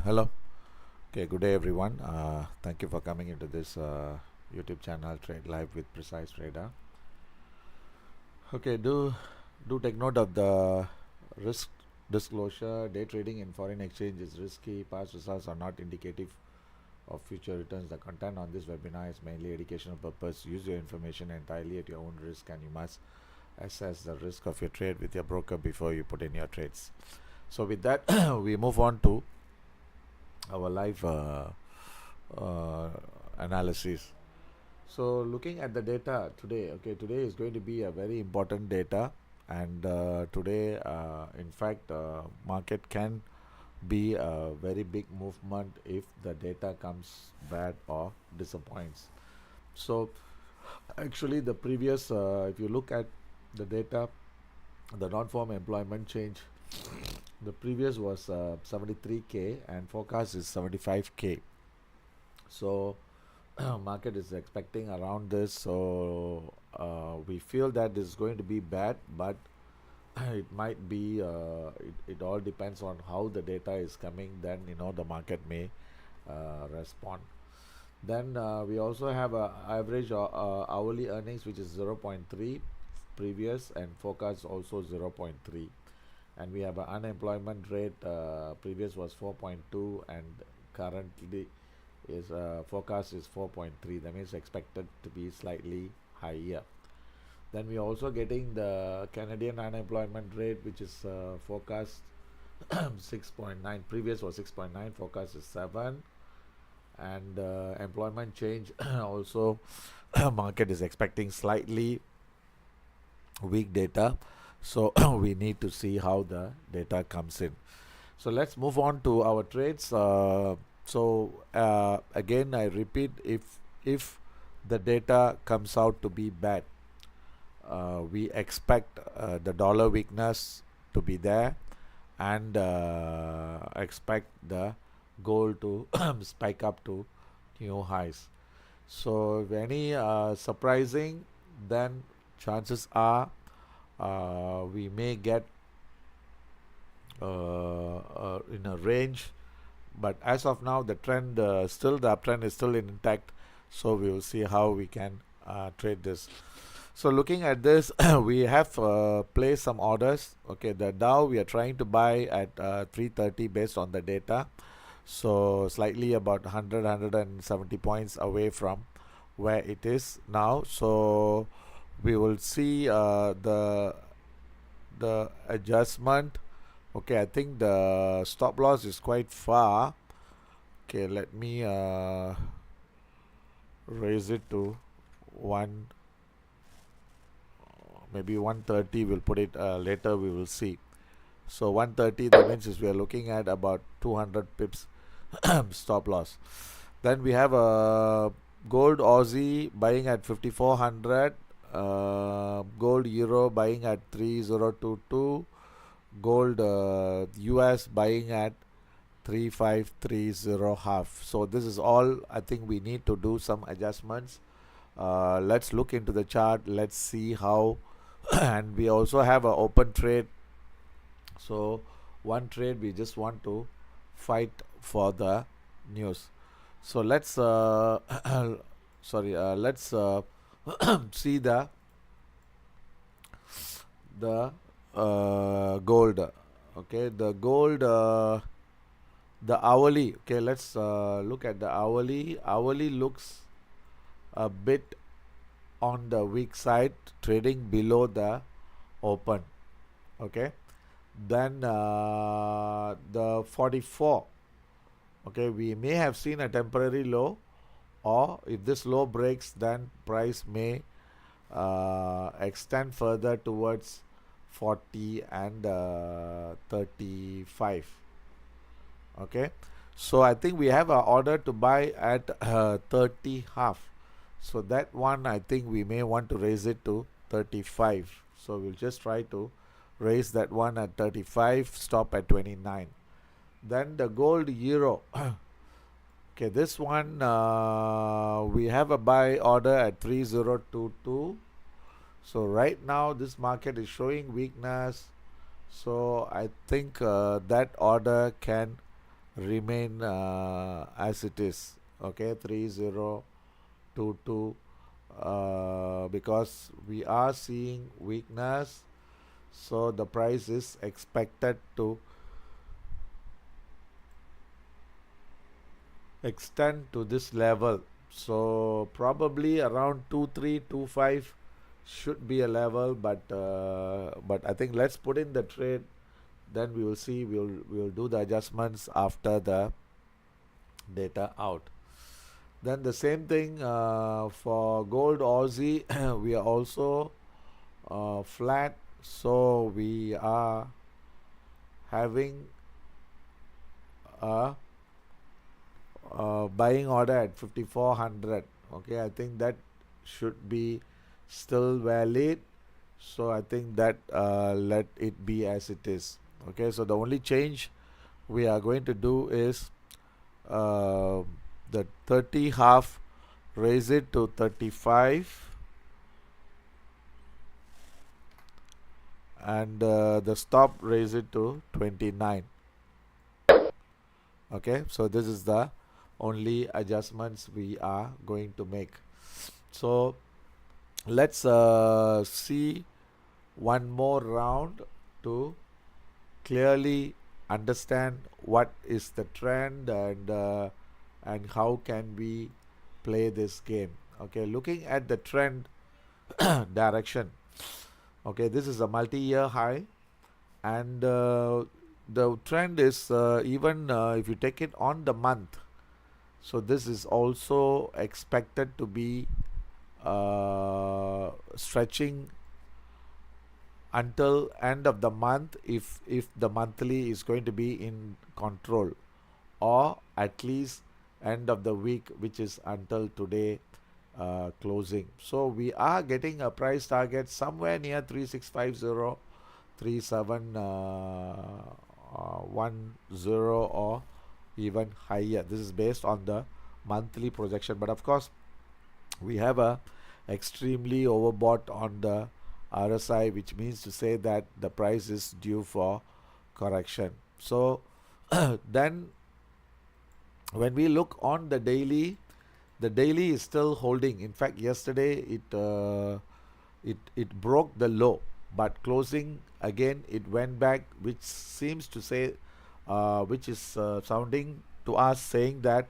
Hello. Okay, good day everyone. Thank you for coming into this YouTube channel Trade Live with Precise Trader. Okay, do take note of the risk disclosure. Day trading in foreign exchange is risky. Past results are not indicative of future returns. The content on this webinar is mainly educational purpose. Use your information entirely at your own risk, and you must assess the risk of your trade with your broker before you put in your trades. So with that, we move on to our live analysis. So looking at the data today, today is going to be a very important data, and today, in fact, market can be a very big movement if the data comes bad or disappoints. So actually, the previous, if you look at the data, the non-farm employment change, the previous was 73k and forecast is 75k. So market is expecting around this, so we feel that is going to be bad, but it might be it all depends on how the data is coming. Then the market may respond. Then we also have a average hourly earnings, which is 0.3 previous, and forecast also 0.3. And we have an unemployment rate, previous was 4.2 and currently is forecast is 4.3. That means expected to be slightly higher. Then we are also getting the Canadian unemployment rate, which is forecast 6.9. Previous was 6.9, forecast is 7. And employment change also market is expecting slightly weak data. So we need to see how the data comes in. So let's move on to our trades. Again, I repeat, if the data comes out to be bad, we expect the dollar weakness to be there, and expect the gold to spike up to new highs. So if any surprising, then chances are we may get in a range, but as of now the trend still the uptrend is still intact, so we will see how we can trade this. So looking at this, we have placed some orders. Okay, the Dow we are trying to buy at 330 based on the data, so slightly about 170 points away from where it is now. So we will see the adjustment. Okay, I think the stop loss is quite far. Okay, let me raise it to maybe 130. We'll put it later, we will see. So 130, that means we are looking at about 200 pips stop loss. Then we have a gold Aussie buying at 5400, gold euro buying at 3022, gold US buying at 3530 half. So this is all. I think we need to do some adjustments. Let's look into the chart, let's see how. And we also have an open trade, so one trade we just want to fight for the news. So let's let's see the gold. Okay, the gold, the hourly. Okay, let's look at the hourly. Hourly looks a bit on the weak side, trading below the open. Okay, then the 44. Okay, we may have seen a temporary low, or if this low breaks, then price may extend further towards 40 and 35. Okay, so I think we have an order to buy at 30 half. So that one, I think we may want to raise it to 35. So we'll just try to raise that one at 35, stop at 29. Then the gold euro. Okay, this one we have a buy order at 3022. So right now this market is showing weakness, so I think that order can remain as it is. Okay, 3022, because we are seeing weakness, so the price is expected to extend to this level. So probably around 2325 should be a level, but I think let's put in the trade, then we will see, we'll do the adjustments after the data out. Then the same thing for gold Aussie. We are also flat, so we are having a buying order at 5400. Okay, I think that should be still valid, so I think that let it be as it is. Okay, so the only change we are going to do is uh, the 30 half, raise it to 35, and the stop, raise it to 29. Okay, so this is the only adjustments we are going to make. So let's see one more round to clearly understand what is the trend, and how can we play this game. Okay, looking at the trend direction. Okay, this is a multi-year high, and the trend is even if you take it on the month, so this is also expected to be stretching until end of the month, if the monthly is going to be in control, or at least end of the week, which is until today closing. So we are getting a price target somewhere near 3650, 3710, or even higher. This is based on the monthly projection, but of course we have a extremely overbought on the RSI, which means to say that the price is due for correction. So then when we look on the daily is still holding. In fact, yesterday it broke the low, but closing again it went back, which seems to say which is sounding to us saying that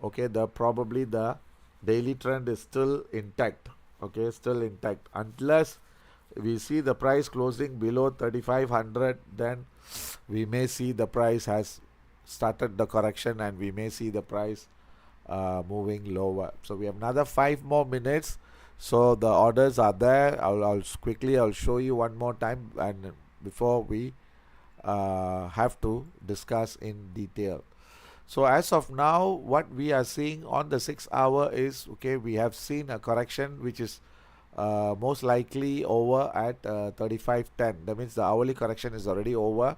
okay, the probably the daily trend is still intact. Okay, still intact unless we see the price closing below 3500, then we may see the price has started the correction, and we may see the price moving lower. So we have another 5 more minutes, so the orders are there. I'll quickly I'll show you one more time, and before we have to discuss in detail. So as of now, what we are seeing on the 6 hour is, okay, we have seen a correction which is most likely over at 3510. That means the hourly correction is already over,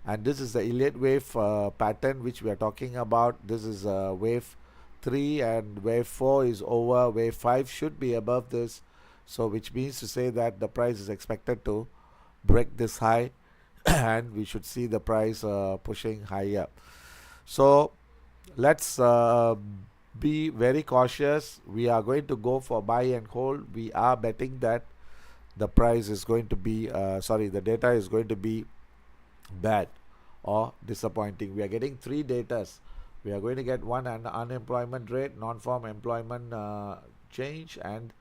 and this is the Elliott wave pattern which we are talking about. This is wave 3, and wave 4 is over. Wave 5 should be above this, so which means to say that the price is expected to break this high and we should see the price pushing higher. So let's be very cautious. We are going to go for buy and hold. We are betting that the price is going to be the data is going to be bad or disappointing. We are getting 3 datas. We are going to get one, an unemployment rate, non-farm employment change, and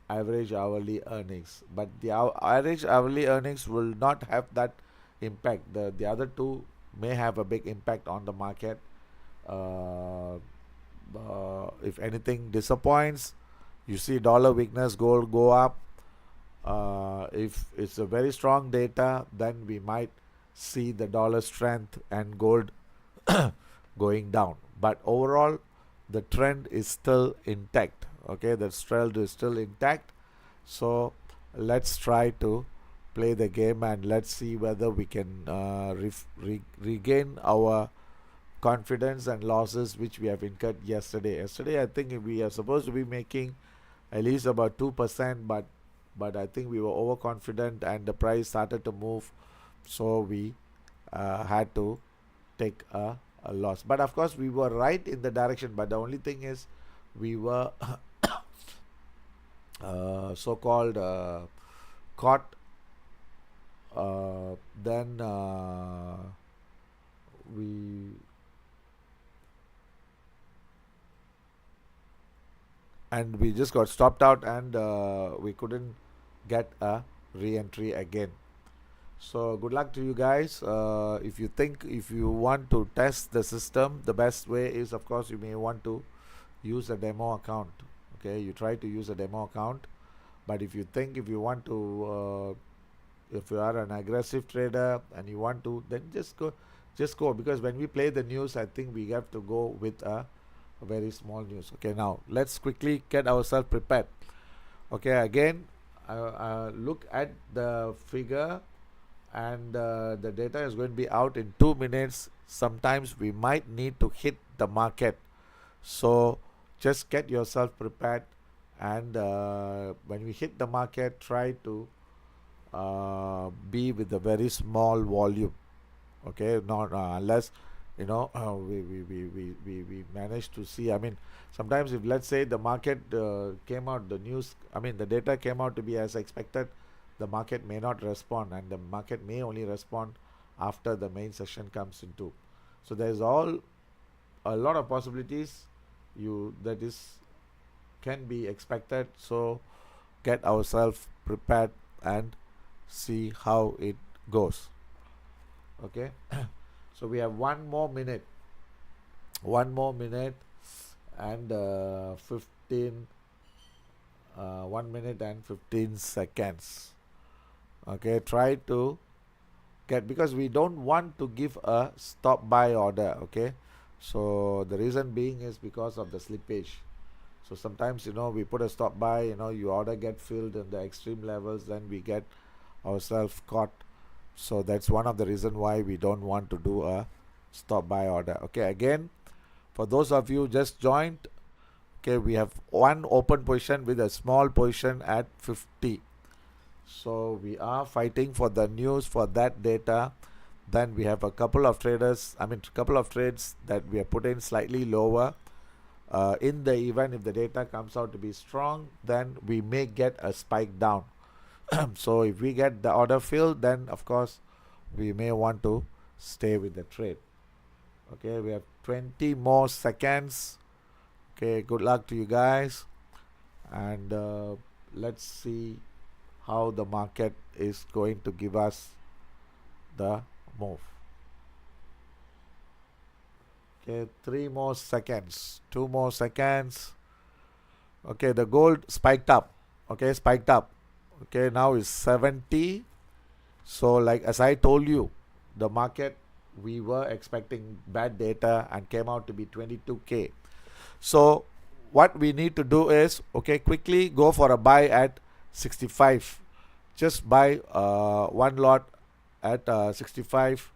average hourly earnings. But the average hourly earnings will not have that impact. The other two may have a big impact on the market. If anything disappoints, you see dollar weakness, gold go up. If it's a very strong data, then we might see the dollar strength and gold going down. But overall, the trend is still intact. Okay, the trend is still intact. So let's try to play the game, and let's see whether we can regain our confidence and losses which we have incurred yesterday. Yesterday, I think we are supposed to be making at least about 2%, but I think we were overconfident and the price started to move, so we had to take a a loss. But of course we were right in the direction, but the only thing is we were so-called caught, then we we just got stopped out, and we couldn't get a re-entry again. So good luck to you guys. If you want to test the system, the best way is, of course, you may want to use a demo account. Okay, you try to use a demo account, but if you want to, if you are an aggressive trader and you want to, then just go, because when we play the news, I think we have to go with a very small news. Okay, now let's quickly get ourselves prepared. Okay, again, look at the figure, and the data is going to be out in 2 minutes. Sometimes we might need to hit the market, so just get yourself prepared, and when we hit the market, try to be with a very small volume. Okay, not unless we managed to see. I mean, sometimes if, let's say, the market came out, the data came out to be as expected, the market may not respond, and the market may only respond after the main session comes into. So there's a lot of possibilities can be expected. So get ourselves prepared and see how it goes. Okay. So we have 1 more minute, and 1 minute and 15 seconds. Okay, try to get, because we don't want to give a stop buy order. Okay, so the reason being is because of the slippage. So sometimes we put a stop buy, your order get filled in the extreme levels, then we get ourselves caught. So that's one of the reason why we don't want to do a stop buy order. Okay, again, for those of you just joined, okay, we have one open position with a small position at 50. So we are fighting for the news for that data. Then we have a couple of trades that we have put in slightly lower. In the event if the data comes out to be strong, then we may get a spike down. So if we get the order filled, then of course we may want to stay with the trade. Okay, we have 20 more seconds. Okay, good luck to you guys, and let's see how the market is going to give us the move. Okay, 3 more seconds, 2 more seconds. Okay, the gold spiked up. Okay, spiked up. Okay, now is 70. So like as I told you, the market, we were expecting bad data and came out to be 22k. So what we need to do is, okay, quickly go for a buy at 65. Just buy 1 lot at 65.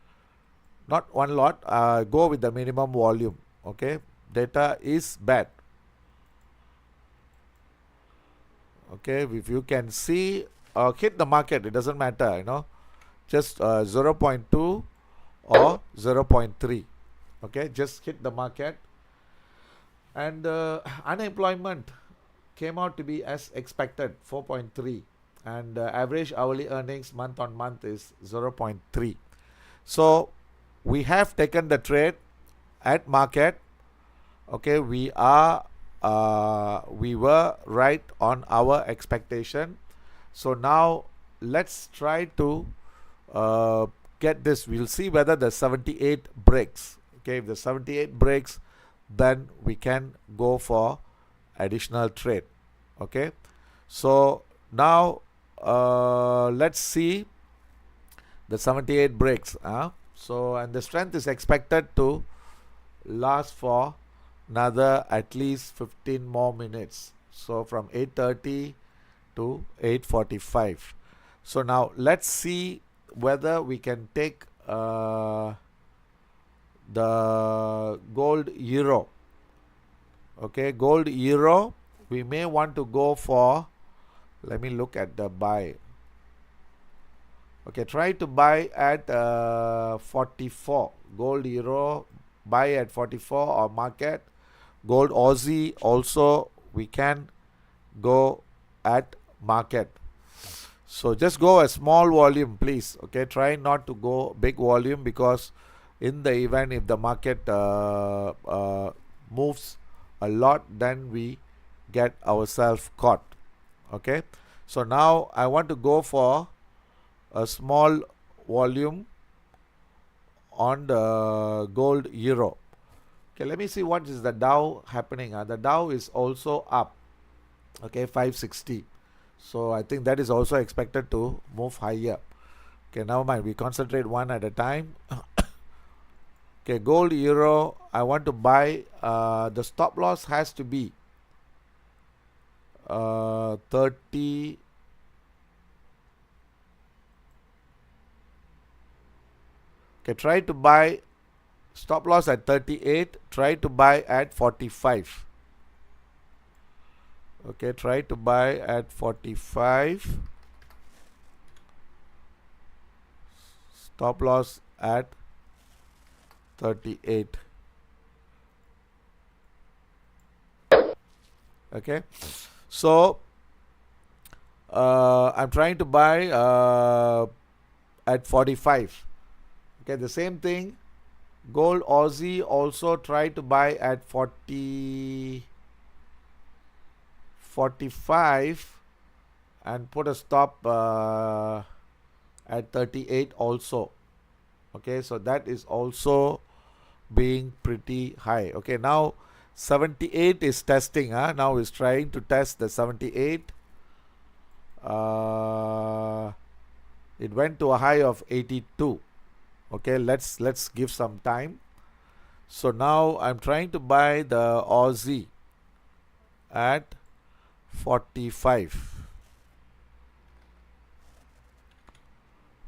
Not 1 lot, go with the minimum volume. Okay, data is bad. Okay, if you can see, hit the market, it doesn't matter, just 0.2 or 0.3. Okay, just hit the market. And unemployment came out to be as expected, 4.3, and average hourly earnings month on month is 0.3. So we have taken the trade at market. Okay, we were right on our expectation. So now let's try to get this. We'll see whether the 78 breaks. Okay, if the 78 breaks, then we can go for additional trade. Okay, so now let's see the 78 breaks. So, and the strength is expected to last for another at least 15 more minutes. So from 8:30 to 8:45. So now let's see whether we can take the gold euro. Okay, gold euro, we may want to go for, let me look at the buy. Okay, try to buy at 44. Gold euro, buy at 44 or market. Gold Aussie also we can go at market. So just go a small volume, please. Okay, try not to go big volume, because in the event if the market moves a lot, then we get ourselves caught. Okay, so now I want to go for a small volume on the gold euro. Okay, let me see what is the Dow happening. The Dow is also up. Okay, 560. So I think that is also expected to move higher. Okay, never mind. We concentrate one at a time. Okay, gold euro. I want to buy. The stop loss has to be 30. Okay, try to buy. Stop loss at 38. Try to buy at 45. Okay, try to buy at 45. Stop loss at 38. Okay, so I'm trying to buy at 45. Okay, the same thing. Gold Aussie also try to buy at 45 and put a stop at 38 also. Okay, so that is also being pretty high. Okay, now 78 is testing. Now is trying to test the 78. It went to a high of 82. Okay, let's give some time. So now I'm trying to buy the Aussie at 45.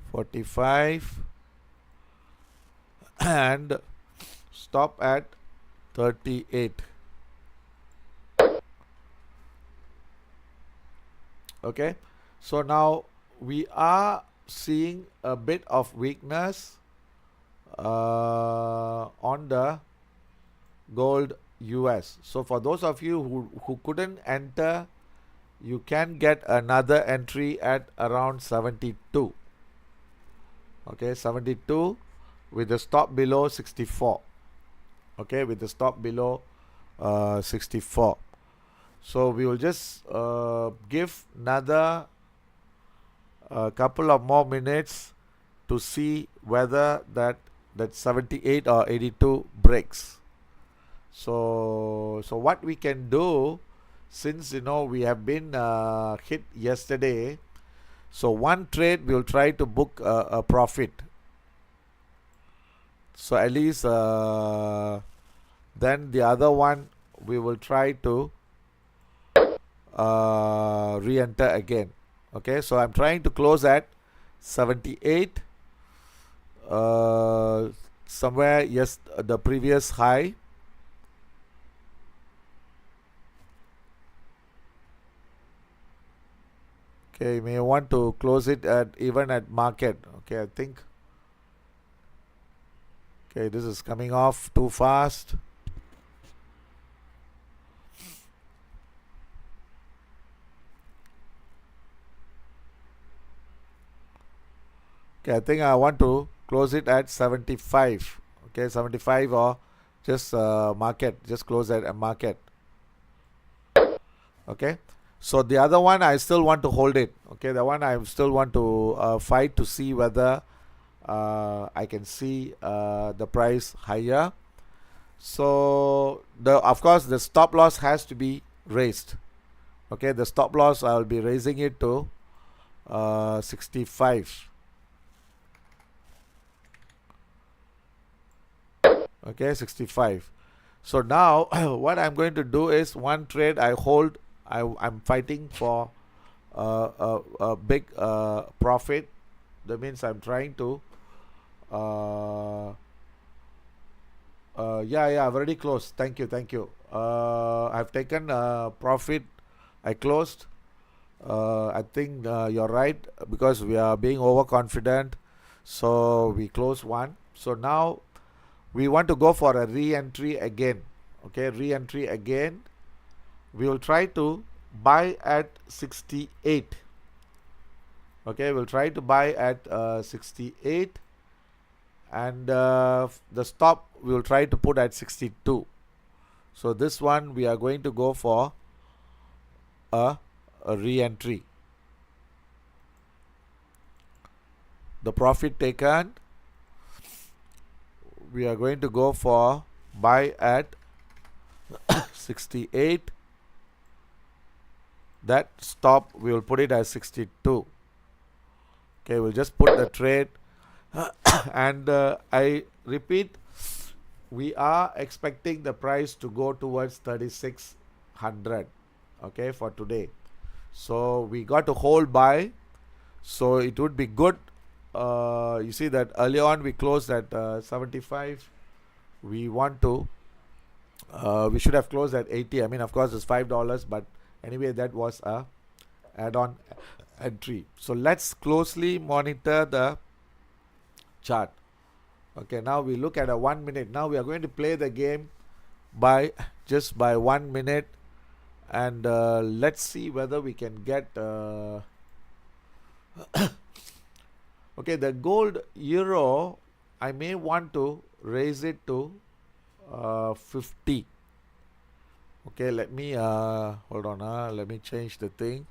45 and stop at 38. Okay, so now we are seeing a bit of weakness on the gold US. So for those of you who couldn't enter, you can get another entry at around 72. Okay, 72 with the stop below 64. Okay, with the stop below 64. So we will just give another couple of more minutes to see whether that 78 or 82 breaks. So what we can do, since we have been hit yesterday, so one trade we'll try to book a profit. So at least then the other one we will try to re-enter again. Okay, so I'm trying to close at 78. Somewhere, yes, the previous high. Okay, you may want to close it at even at market. Okay, I think. Okay, this is coming off too fast. Okay, I think I want to close it at 75. Okay, 75 or just market. Just close at a market. Okay. So the other one I still want to hold it. Okay, the one I still want to fight to see whether I can see the price higher. So of course the stop loss has to be raised. Okay, the stop loss I will be raising it to 65. Okay, 65. So now what I'm going to do is one trade I hold. I'm fighting for a big profit. That means I'm trying to yeah, I've already closed. Thank you. I've taken profit. I closed. I think you're right, because we are being overconfident. So we close one. So now we want to go for a re-entry again. Okay, re-entry again. We will try to buy at 68. Okay, we'll try to buy at 68, and the stop we will try to put at 62. So this one we are going to go for a re-entry. The profit taken, we are going to go for buy at 68. That stop we will put it as 62. Okay, we'll just put the trade and I repeat, we are expecting the price to go towards 3600, okay, for today. So we got to hold buy, so it would be good. You see that earlier on we closed at 75. We want to we should have closed at 80. I mean, of course it's $5, but anyway, that was a add-on entry. So let's closely monitor the chart. Okay, now we look at a 1 minute. Now we are going to play the game by 1 minute, and let's see whether we can get okay, the gold euro, I may want to raise it to 50. Okay, let me hold on, let me change the thing.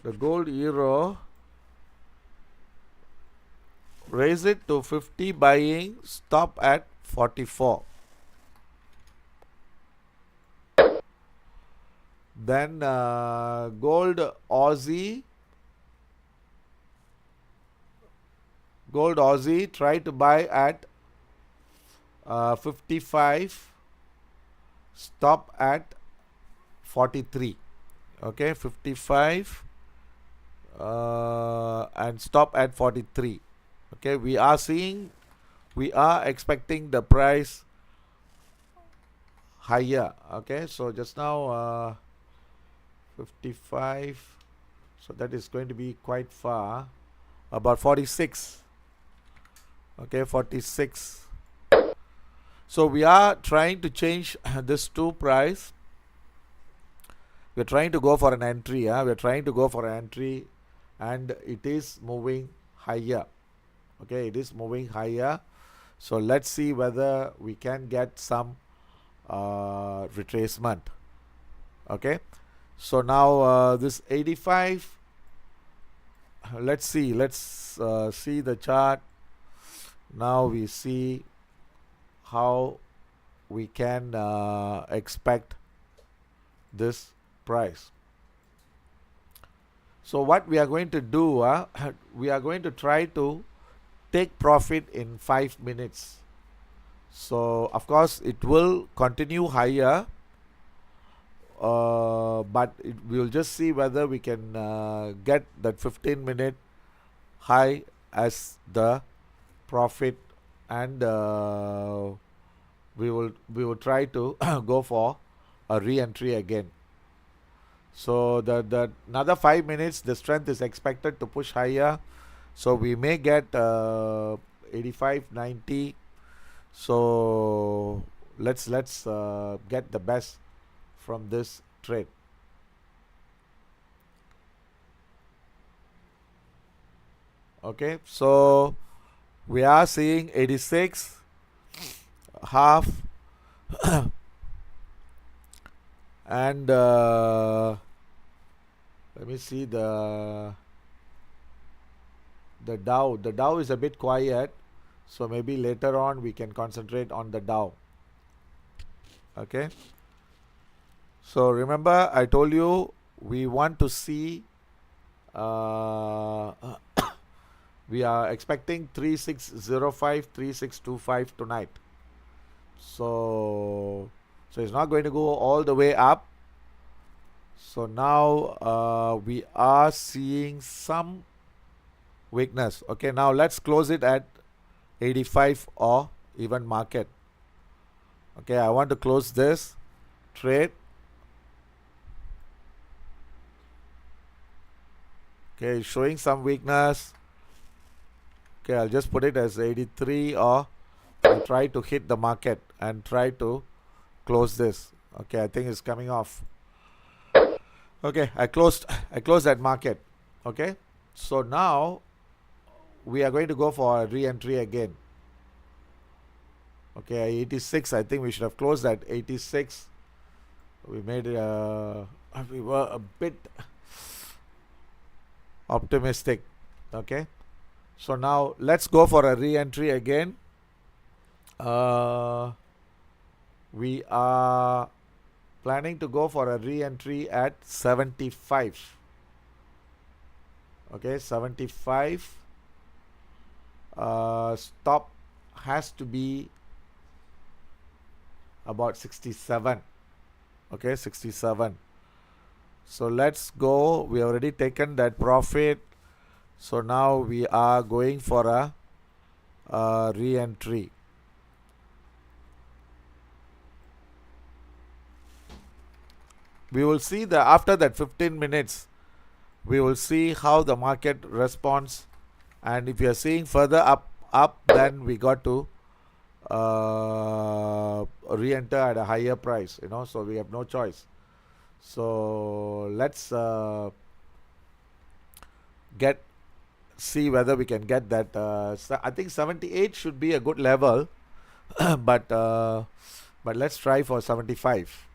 The gold euro, raise it to 50, buying, stop at 44. Then gold Aussie, try to buy at 55, stop at 43. Okay, 55 and stop at 43. Okay, we are expecting the price higher. Okay, so just now 55, so that is going to be quite far, about 46. Okay, 46. So we are trying to change this two price. We're trying to go for an entry. We're trying to go for an entry, and it is moving higher. Okay, it is moving higher. So let's see whether we can get some retracement. Okay, so now this 85. Let's see the chart. Now we see how we can expect this price. So what we are going to do, we are going to try to take profit in 5 minutes. So of course it will continue higher, but we will just see whether we can get that 15-minute high as the profit, and we will try to go for a re-entry again. So the another 5 minutes, the strength is expected to push higher, so we may get 85, 90. So let's get the best from this trade. Okay, so we are seeing 86 half and let me see the Dow. The Dow is a bit quiet, so maybe later on we can concentrate on the Dow. Okay, so remember I told you we want to see we are expecting 3605, 3625 tonight. So it's not going to go all the way up. So now we are seeing some weakness. Okay, now let's close it at 85 or even market. Okay, I want to close this trade. Okay, showing some weakness. Okay, I'll just put it as 83 or we try to hit the market and try to close this. Okay, I think it's coming off. Okay, I closed that market. Okay, so now we are going to go for a re-entry again. Okay, 86, I think we should have closed at 86. We made we were a bit optimistic. Okay, so now let's go for a re-entry again. We are planning to go for a re-entry at 75. Okay, 75. Stop has to be about 67. Okay, 67. So let's go. We have already taken that profit. So now we are going for a re-entry. We will see that after that 15 minutes, we will see how the market responds. And if you are seeing further up, then we got to re-enter at a higher price, so we have no choice. So let's see whether we can get that. I think 78 should be a good level, but let's try for 75.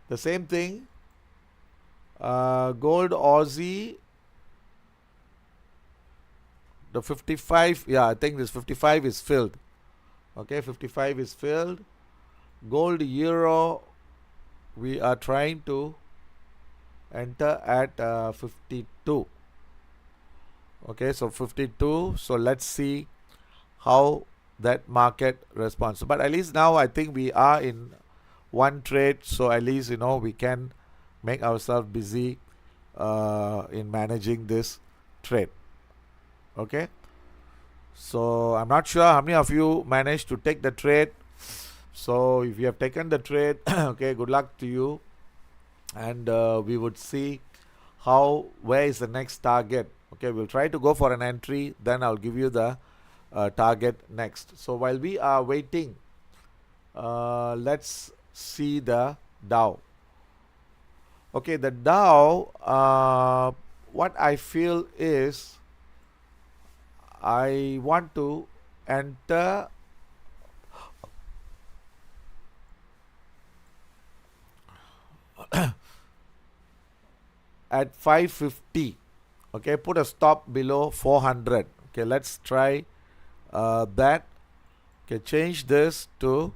The same thing, gold Aussie, the 55, yeah, I think this 55 is filled. Okay, 55 is filled. Gold Euro, we are trying to enter at 52. Okay, so 52. So let's see how that market responds. But at least now I think we are in one trade, so at least we can make ourselves busy in managing this trade. Okay, so I'm not sure how many of you managed to take the trade. So if you have taken the trade, okay, good luck to you. And we would see where is the next target. Okay, we'll try to go for an entry, then I'll give you the target next. So while we are waiting, let's see the Dow. Okay, the Dow, what I feel is I want to enter at 550. Okay, put a stop below 400. Okay, let's try that. Okay, change this to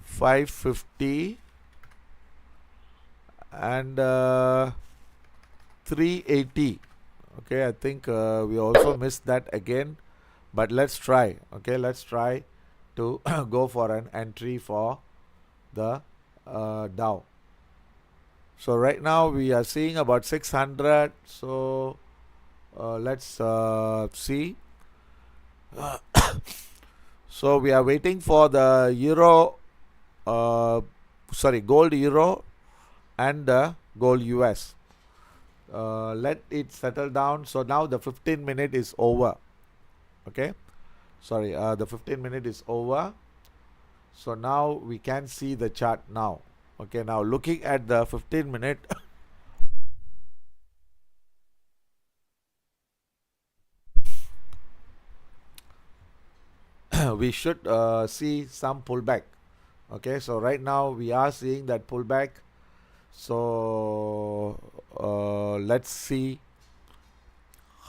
550 and 380. Okay, I think we also missed that again, but let's try. Okay, let's try to go for an entry for the Dow. So right now we are seeing about 600. So let's see. So we are waiting for the gold Euro and the gold US. Let it settle down. So now the 15-minute is over. Okay, sorry, the 15-minute is over. So now we can see the chart now. Okay, now looking at the 15-minute, we should see some pullback. Okay, so right now we are seeing that pullback. So let's see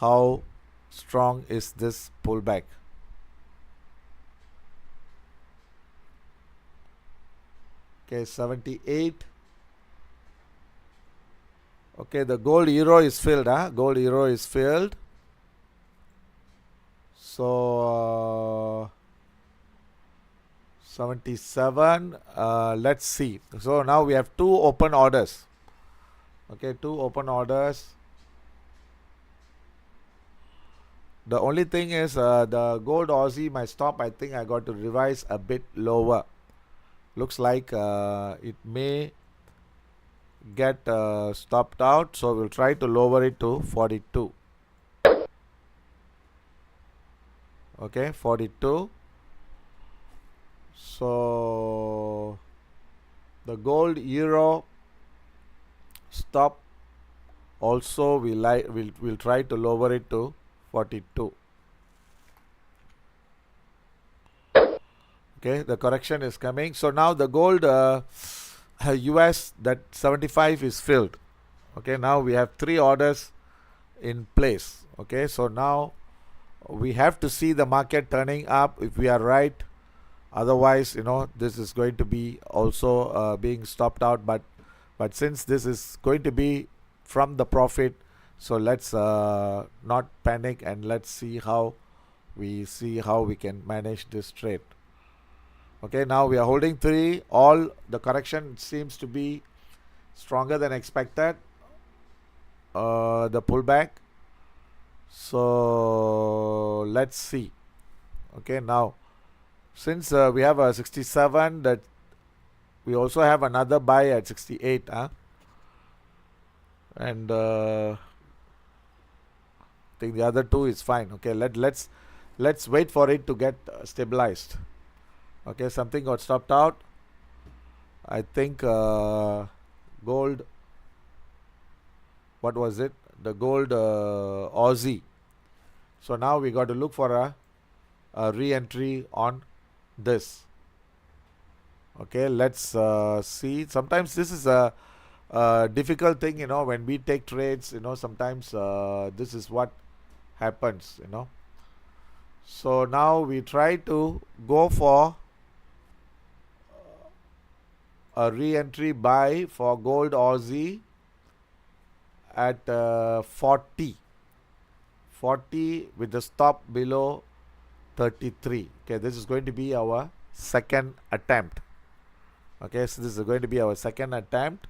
how strong is this pullback. Okay, 78. Okay, the gold Euro is filled. Gold Euro is filled. So 77. Let's see. So now we have two open orders. Okay, two open orders. The only thing is the gold Aussie, my stop, I think I got to revise a bit lower. Looks like it may get stopped out, so we'll try to lower it to 42. Okay, 42. So the gold euro stop also we'll try to lower it to 42. Okay, the correction is coming. So now the gold US, that 75 is filled. Okay, now we have 3 orders in place. Okay, so now we have to see the market turning up if we are right. Otherwise, this is going to be also being stopped out. But since this is going to be from the profit, so let's not panic, and let's see how we can manage this trade. Okay, now we are holding 3. All the correction seems to be stronger than expected. The pullback. So let's see. Okay, now since we have a 67, that we also have another buy at 68, and I think the other 2 is fine. Okay, let's wait for it to get stabilized. Okay, something got stopped out. I think gold. What was it? The gold Aussie. So now we got to look for a re-entry on this. Okay, let's see. Sometimes this is a difficult thing, when we take trades, sometimes this is what happens, So now we try to go for a re-entry buy for gold Aussie at 40 with the stop below 33. Okay, this is going to be our second attempt. Okay, so this is going to be our second attempt.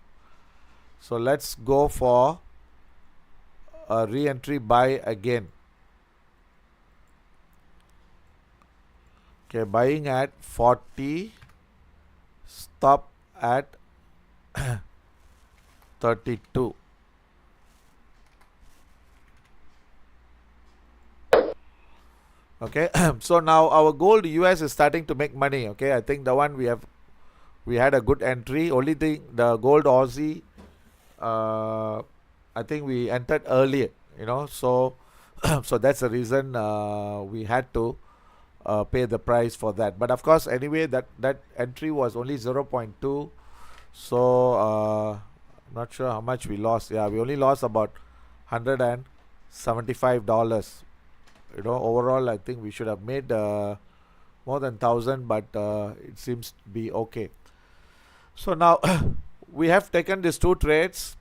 So let's go for a re-entry buy again. Okay, buying at 40, stop at 32. Okay, so now our gold US is starting to make money. Okay, I think the one we had a good entry. Only thing, the gold Aussie, I think we entered earlier, so so that's the reason we had to pay the price for that. But of course, anyway, that entry was only 0.2, so I'm not sure how much we lost. Yeah, we only lost about $175. Overall, I think we should have made more than 1,000, but it seems to be okay. So now we have taken these 2 trades.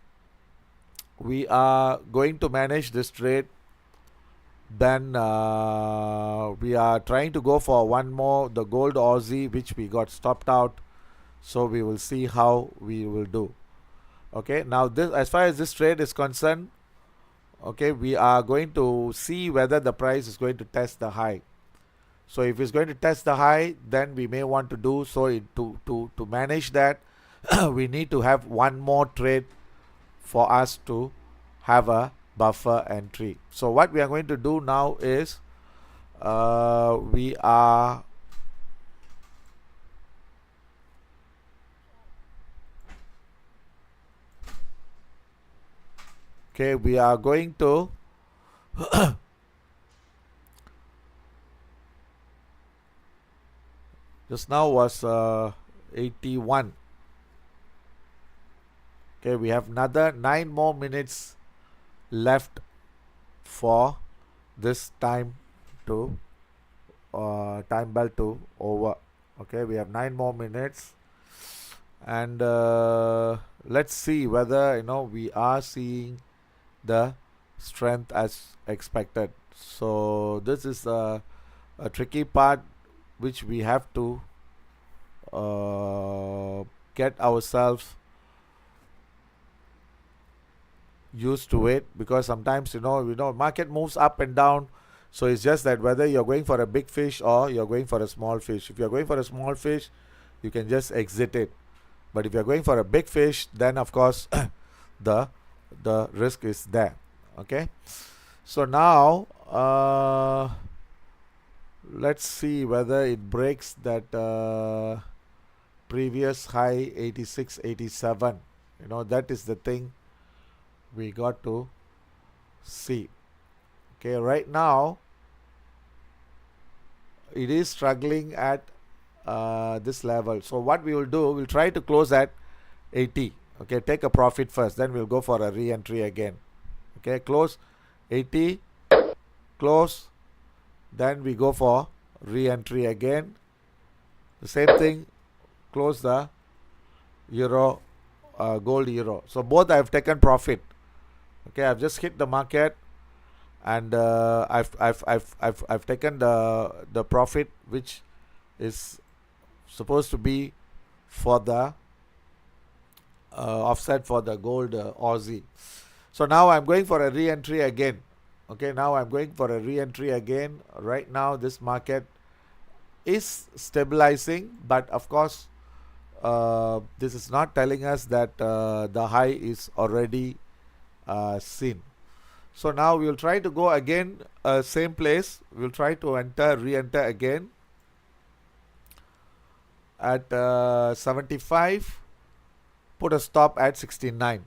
We are going to manage this trade. Then we are trying to go for one more, the gold Aussie, which we got stopped out. So we will see how we will do. Okay, now this, as far as this trade is concerned, okay, we are going to see whether the price is going to test the high. So if it's going to test the high, then we may want to do so. To manage that, we need to have one more trade for us to have a buffer entry. So what we are going to do now is we are going to just now was 81. Okay, we have another 9 more minutes left for this time to time bell to over. Okay, we have 9 more minutes, and let's see whether we are seeing the strength as expected. So this is a tricky part which we have to get ourselves used to it, because sometimes market moves up and down. So it's just that whether you're going for a big fish or you're going for a small fish. If you're going for a small fish, you can just exit it. But if you're going for a big fish, then of course the risk is there. Okay, so now let's see whether it breaks that previous high 86.87. That is the thing we got to see. Okay, right now it is struggling at this level. So what we will do, we'll try to close at 80. Okay, take a profit first, then we'll go for a re-entry again. Okay, close 80, close, then we go for re-entry again. The same thing, close the euro, gold euro. So both I have taken profit. Okay, I've just hit the market, and I've taken the profit which is supposed to be for the offset for the gold Aussie. So now I'm going for a re-entry again. Okay, now I'm going for a re-entry again. Right now this market is stabilizing, but of course this is not telling us that the high is already seen. So now we'll try to go again, same place. We'll try to re-enter again at 75. Put a stop at 69.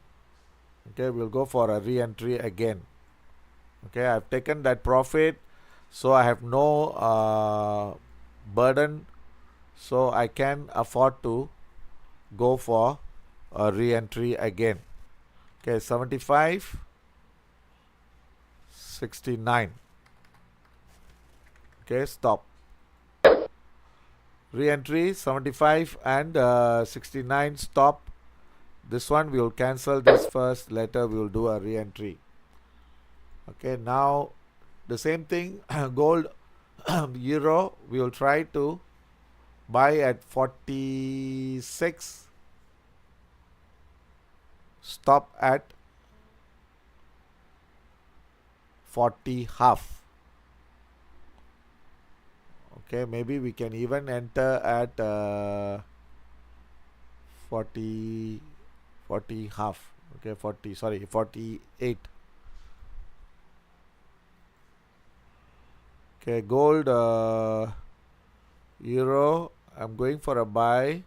Okay, we'll go for a re-entry again. Okay, I've taken that profit, so I have no burden, so I can afford to go for a re-entry again. Okay, 75, 69. Okay, stop. Re-entry 75 and 69, stop. This one we will cancel this first, later we will do a re-entry. Okay, now the same thing, gold euro, we will try to buy at 46, stop at 40 half. Okay, maybe we can even enter at 40 half. Okay, 48. Okay, gold euro, I'm going for a buy.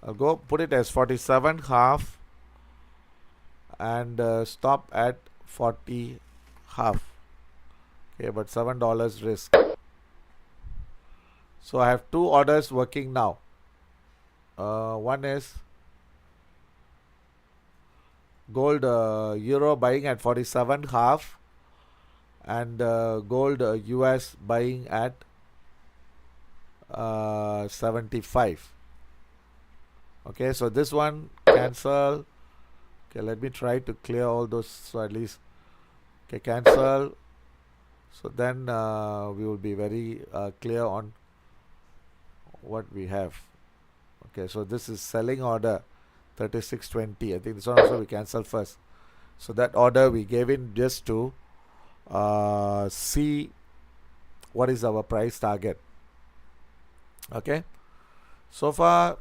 I'll go put it as 47 half and stop at 40 half. Okay, but $7 risk. So I have two orders working now. One is gold euro buying at 47 half, and gold US buying at 75. Okay, so this one cancel. Okay, let me try to clear all those, so at least, okay, cancel. So then we will be very clear on what we have. Okay, so this is selling order 36.20. I think this one also we cancel first. So that order we gave in just to see what is our price target. Okay, so far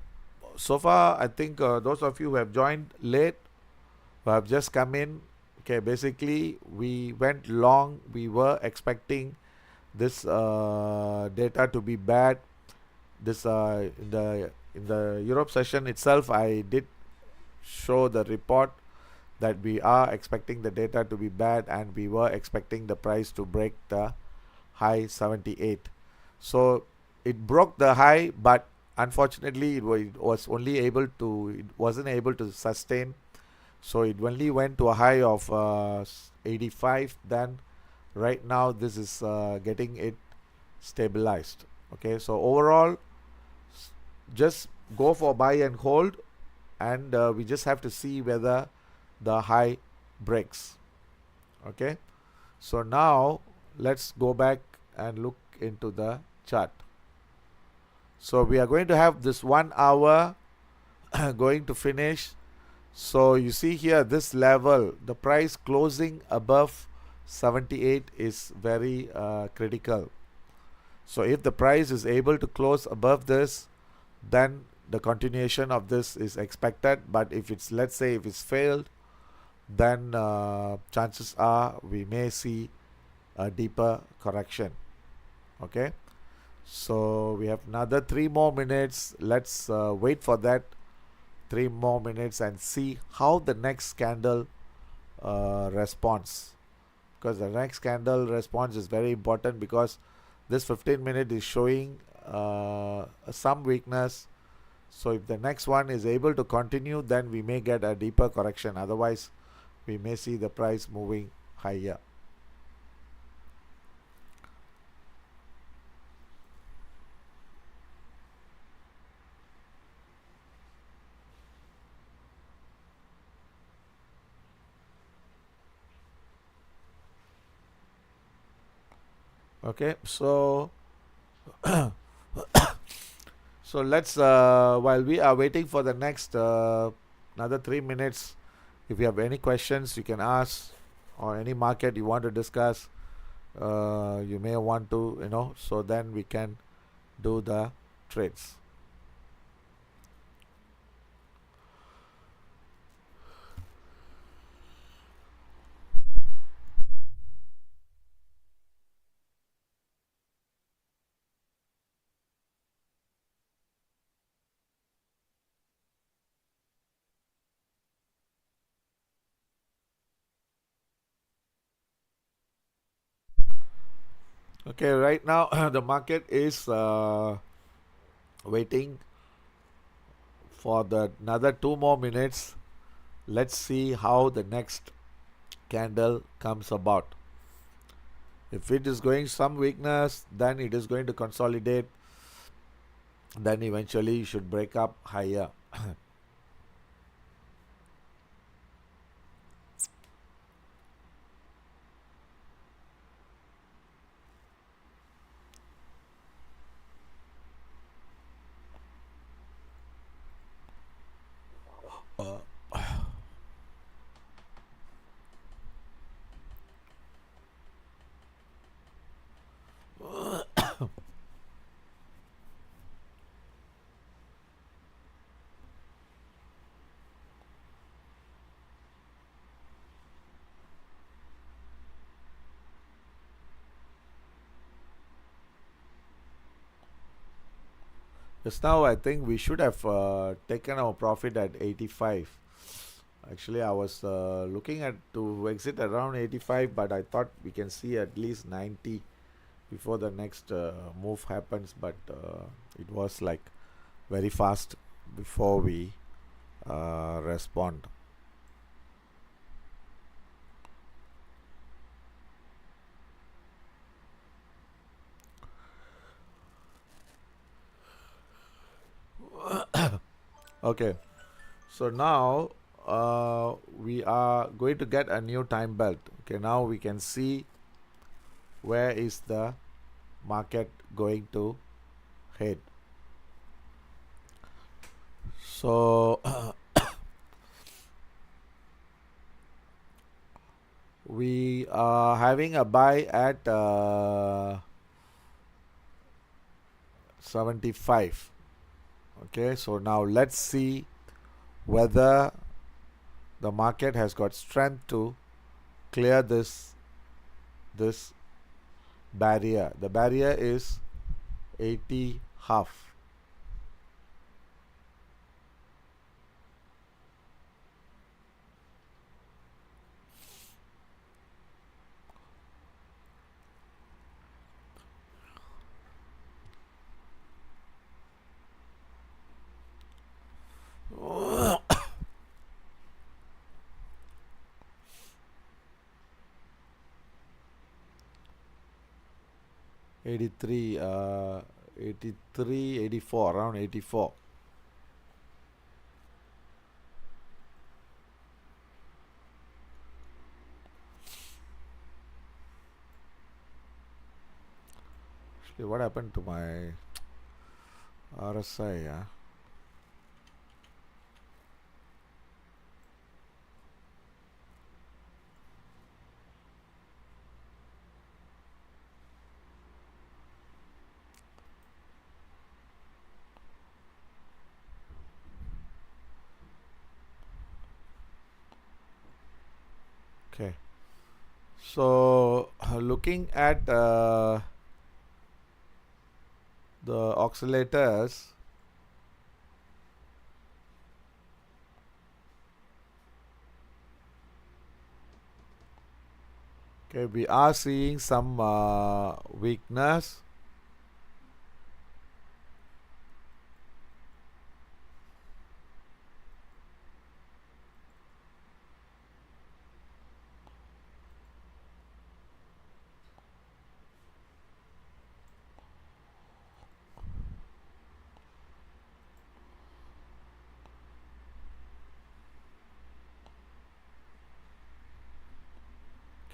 I think those of you who have joined late, who have just come in, okay, basically we went long. We were expecting this data to be bad. This in the Europe session itself, I did show the report that we are expecting the data to be bad, and we were expecting the price to break the high 78. So it broke the high, but unfortunately it wasn't able to sustain. So it only went to a high of 85. Then right now this is getting it stabilized. Okay, so overall just go for buy and hold, and we just have to see whether the high breaks. Okay, so now let's go back and look into the chart. So we are going to have this 1 hour going to finish. So you see here, this level, the price closing above 78 is very critical. So if the price is able to close above this, then the continuation of this is expected. But if it's, let's say, if it's failed, then chances are we may see a deeper correction. Okay, so we have another 3 more minutes. Let's wait for that 3 more minutes and see how the next candle responds, because the next candle response is very important, because this 15 minute is showing some weakness. So if the next one is able to continue, then we may get a deeper correction. Otherwise, we may see the price moving higher. Okay, so let's while we are waiting for the next another 3 minutes, if you have any questions you can ask, or any market you want to discuss, you may want to, so then we can do the trades. Okay, right now the market is waiting for the another 2 more minutes. Let's see how the next candle comes about. If it is going some weakness, then it is going to consolidate, then eventually you should break up higher. uh, just now I think we should have taken our profit at 85. Actually, I was looking at to exit around 85, but I thought we can see at least 90 before the next move happens. But it was like very fast before we respond. Okay, so now we are going to get a new time belt. Okay, now we can see where is the market going to head. So we are having a buy at 75. Okay, so now let's see whether the market has got strength to clear this barrier. The barrier is 80 half. Eighty-three, 83, 84, around 84. Actually, what happened to my RSI? Yeah? Okay, So looking at the oscillators, okay, we are seeing some weakness.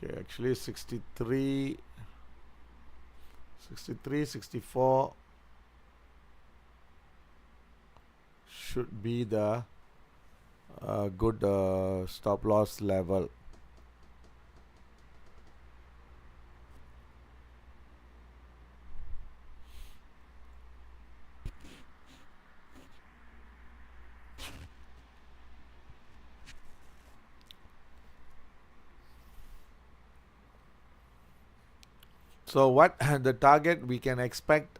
Okay, actually 63, 63, 64 should be the good stop loss level. So what the target we can expect,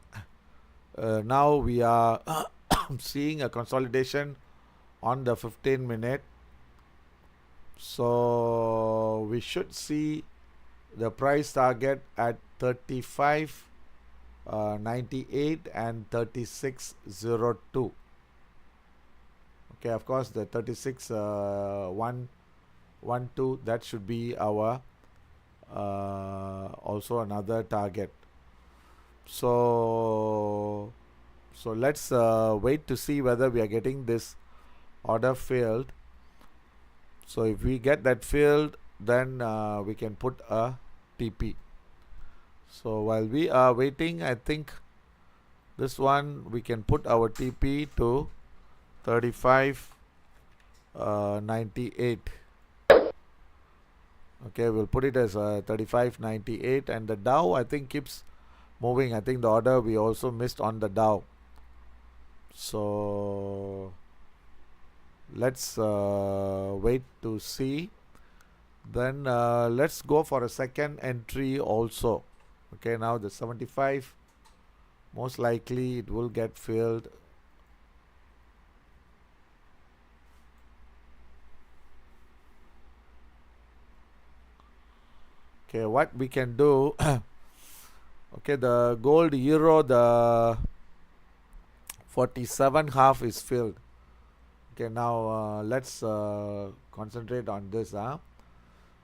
now we are seeing a consolidation on the 15-minute. So we should see the price target at 35.98 and 36.02. Okay, of course the 36.112, that should be our also another target. So let's wait to see whether we are getting this order filled. So if we get that filled, then we can put a TP. So while we are waiting, I think this one we can put our TP to 35.98. Okay, we'll put it as 35.98, and the Dow I think keeps moving. I think the order we also missed on the Dow. So let's wait to see. Then let's go for a second entry also. Okay, now the 75, most likely it will get filled. Okay, what we can do, okay, the gold euro, the 47.5 is filled. Okay, now let's concentrate on this.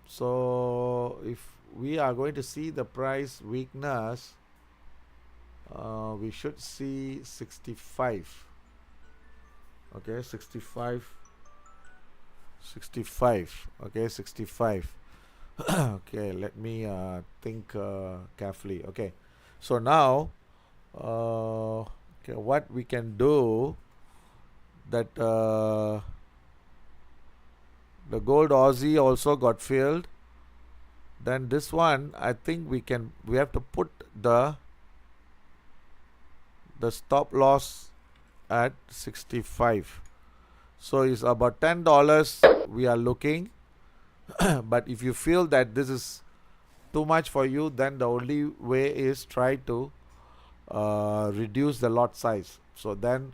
So if we are going to see the price weakness, we should see 65. Okay, 65. Okay, 65. Okay, let me think carefully. Okay, so now okay, what we can do, that the gold Aussie also got filled. Then this one, I think we have to put the stop loss at 65. So it's about $10 we are looking. But if you feel that this is too much for you, then the only way is try to reduce the lot size. So then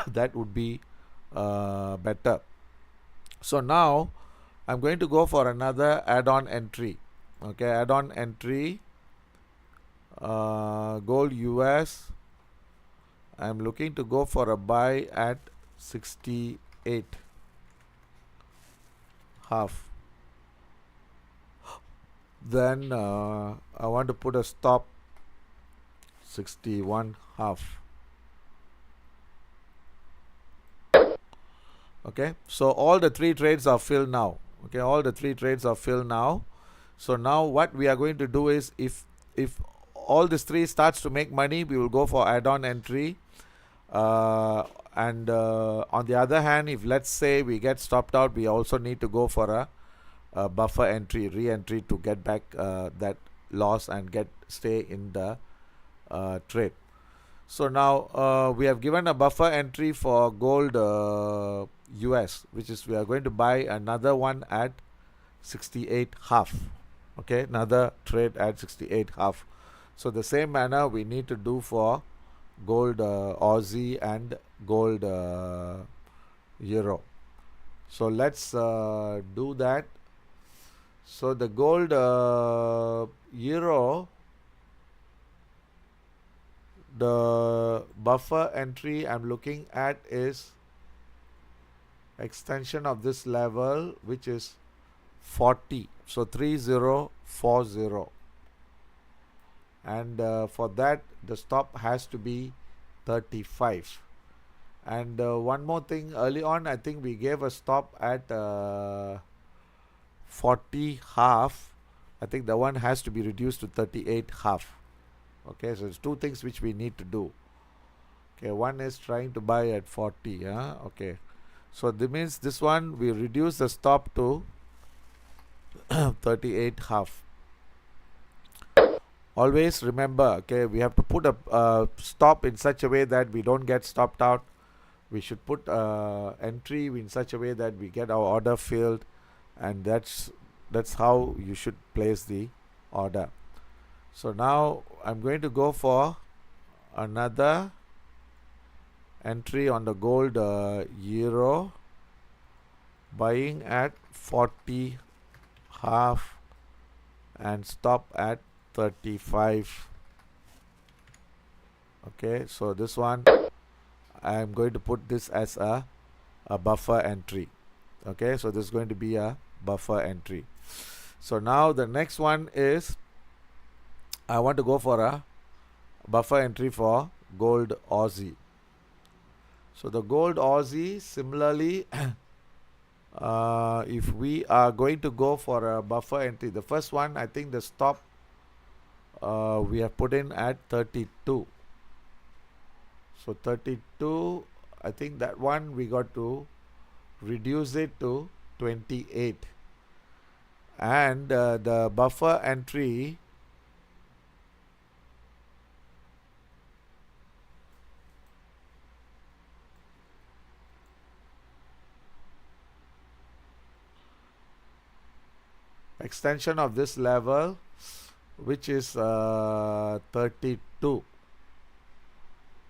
that would be better. So now I'm going to go for another add-on entry. Okay, add-on entry, gold US. I'm looking to go for a buy at 68.5. Then I want to put a stop 61.5. Okay, so all the three trades are filled now. Okay, all the three trades are filled now. So now what we are going to do is, if all these three starts to make money, we will go for add-on entry. And on the other hand, if let's say we get stopped out, we also need to go for a buffer entry, re-entry, to get back that loss and stay in the trade. So now we have given a buffer entry for gold US, which is we are going to buy another one at 68.5. Okay, another trade at 68 half. So the same manner we need to do for gold Aussie and gold euro. So let's do that. So the gold euro, the buffer entry I'm looking at is extension of this level, which is 40. So 3040, and for that the stop has to be 35. And one more thing, early on I think we gave a stop at 40 half. I think the one has to be reduced to 38 half. Okay, so it's two things which we need to do. Okay, one is trying to buy at 40. Okay, so that means this one we reduce the stop to 38 half. Always remember, okay, we have to put a stop in such a way that we don't get stopped out. We should put entry in such a way that we get our order filled, and that's how you should place the order. So now I'm going to go for another entry on the gold euro, buying at 40 half and stop at 35. Okay, so this one I'm going to put this as a buffer entry. Okay, so this is going to be a buffer entry. So now the next one is I want to go for a buffer entry for gold Aussie. So the gold Aussie, similarly, if we are going to go for a buffer entry, the first one, I think the stop we have put in at 32. So 32, I think that one we got to reduce it to 28. And the buffer entry, extension of this level, which is 32,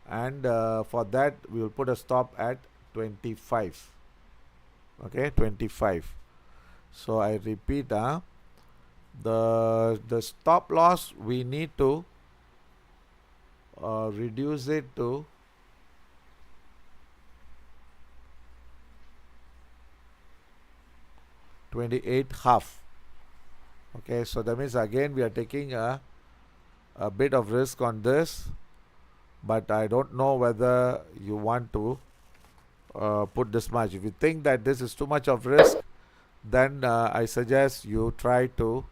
and for that we will put a stop at 25. Okay, 25. So I repeat, the stop loss we need to reduce it to 28 half. Okay, so that means again we are taking a bit of risk on this, but I don't know whether you want to put this much. If you think that this is too much of risk, then I suggest you try to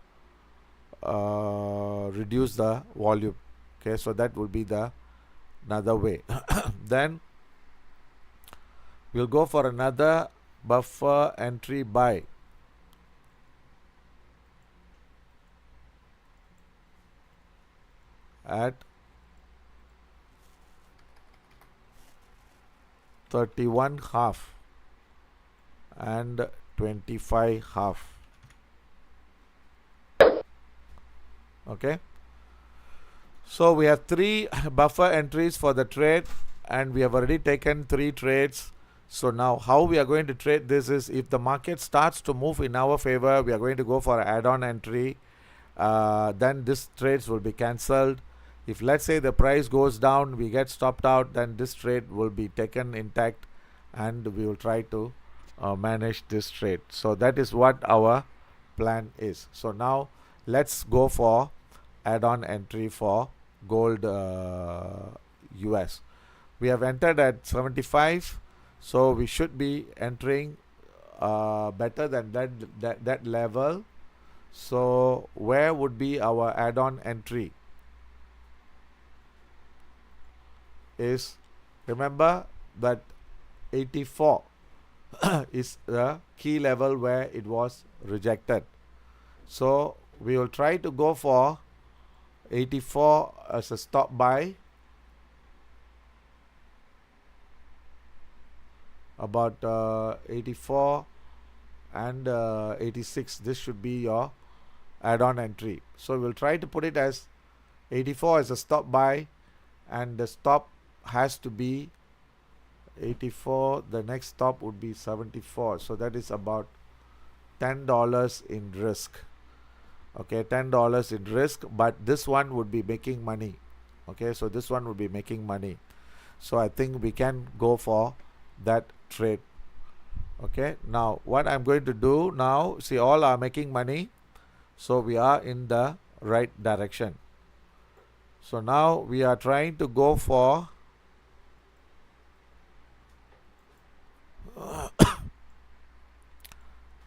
reduce the volume. Okay, so that will be the another way. Then we'll go for another buffer entry buy at 31 half and 25 half. Okay, so we have 3 buffer entries for the trade, and we have already taken 3 trades. So now how we are going to trade this is, if the market starts to move in our favor, we are going to go for an add-on entry. Then this trades will be cancelled. If let's say the price goes down, we get stopped out, then this trade will be taken intact, and we will try to manage this trade. So that is what our plan is. So now let's go for add-on entry for gold US. We have entered at 75, so we should be entering better than that level. So where would be our add-on entry? Is, remember that 84 is the key level where it was rejected. So we will try to go for 84 as a stop buy, about 84 and 86. This should be your add-on entry. So we'll try to put it as 84 as a stop buy, and the stop has to be 84. The next stop would be 74. So that is about $10 in risk. Okay, $10 in risk, but this one would be making money. Okay, so this one would be making money. So I think we can go for that trade. Okay, now what I'm going to do now, see, all are making money, so we are in the right direction. So now we are trying to go for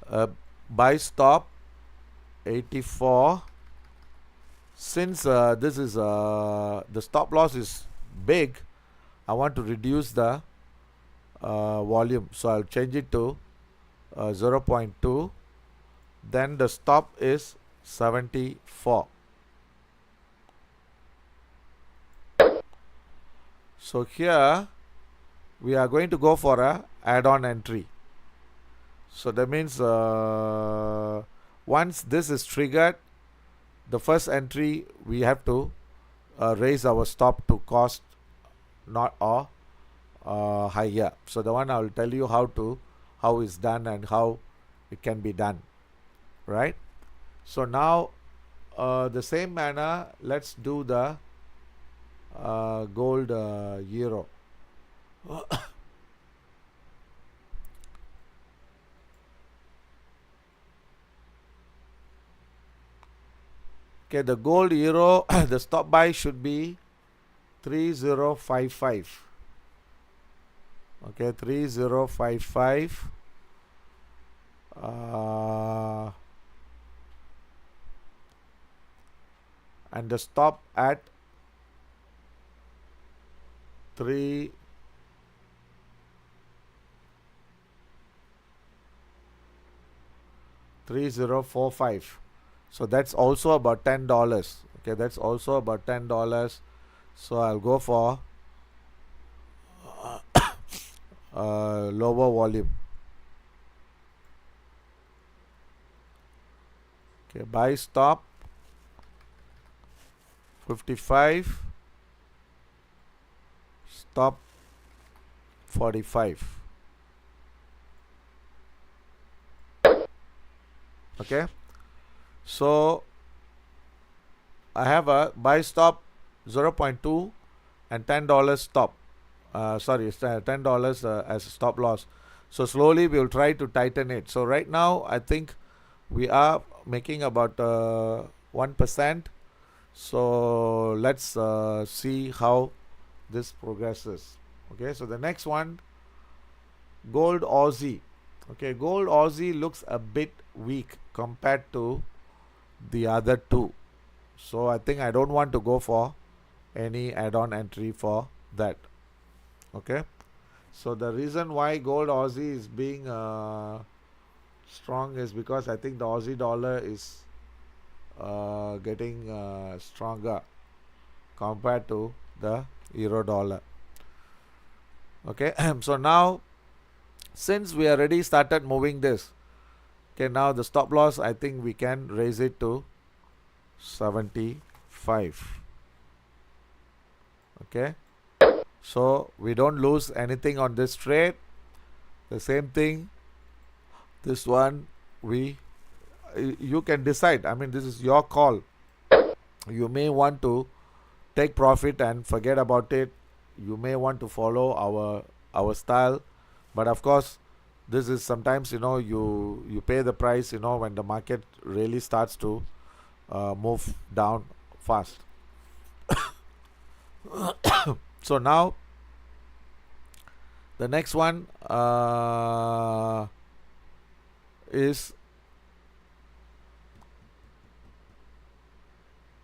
a buy stop 84. Since this is the stop loss is big, I want to reduce the volume, so I'll change it to 0.2. Then the stop is 74. So here we are going to go for a add-on entry. So that means once this is triggered, the first entry we have to raise our stop to cost not or higher. So the one I will tell you how it's done and how it can be done, right? So now the same manner, let's do the gold euro. Okay, the gold euro, the stop buy should be 3055. Okay, 3055. And the stop at 3045. So that's also about $10. Okay, that's also about $10. So I'll go for lower volume. Okay, buy stop 55, stop 45. Okay, so I have a buy stop 0.2 and $10 stop. Sorry, it's $10 as a stop loss. So slowly we will try to tighten it. So right now I think we are making about 1%. So let's see how this progresses. Okay, so the next one, gold Aussie. Okay, gold Aussie looks a bit weak compared to the other two. So I think I don't want to go for any add-on entry for that. Okay, so the reason why gold Aussie is being strong is because I think the Aussie dollar is getting stronger compared to the euro dollar. Okay, so now since we already started moving this, okay, now the stop loss, I think we can raise it to 75. Okay, so we don't lose anything on this trade. The same thing, this one you can decide. I mean, this is your call. You may want to take profit and forget about it. You may want to follow our style, but of course this is sometimes, you know, you pay the price, you know, when the market really starts to move down fast. So now the next one is